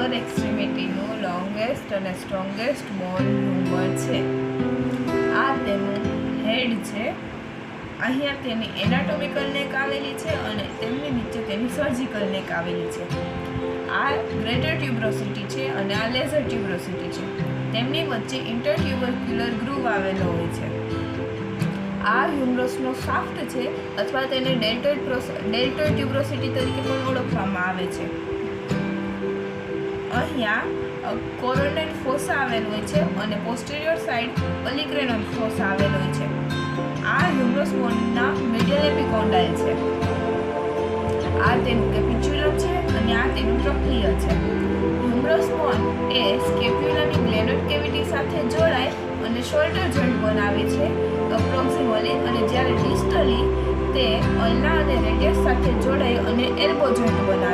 Lower એક્સ્ટ્રીમિટીનું longest અને strongest બોન humour છે. આ તેનું હેડ છે. અહીંયા તેની એનાટોમિકલ નેક આવેલી છે અને તેમની નીચે તેની સર્જિકલ નેક આવેલી છે. આ ગ્રેટર ટ્યુબ્રોસિટી છે અને આ લેઝર ટ્યુબ્રોસિટી છે. તેમની વચ્ચે ઇન્ટરટ્યુબરક્યુલર ગ્રુવ આવેલો હોય છે. આ હ્યુમરસનો શાફ્ટ છે અથવા તેને ડેલ્ટર ટ્યુબ્રોસિટી તરીકે પણ ઓળખવામાં આવે છે. અહીંયા કોરોનેડ ફોસા આવેલ હોય છે અને પોસ્ટેરિયર સાઇડ ઓલિગ્રેનલ ફોસા આવેલ હોય છે. આ હ્યુમરસ બોનના મીડિયલ એપિકોન્ડાઇલ છે. આ તેનું કેપિચ્યુલમ છે અને આ તેનું ટ્રક્લિયર છે. હ્યુમરસ બોન એ સ્કેપ્યુલાની ગ્લેનડ કેવિટી સાથે જોડાય અને શોલ્ડર જોઇન્ટ બનાવે છે પ્રોક્સિમલી, અને જ્યારે ડિસ્ટલી તે અલ્ના અને રેડિયસ સાથે જોડાય અને એલ્બો જોઇન્ટ બનાવે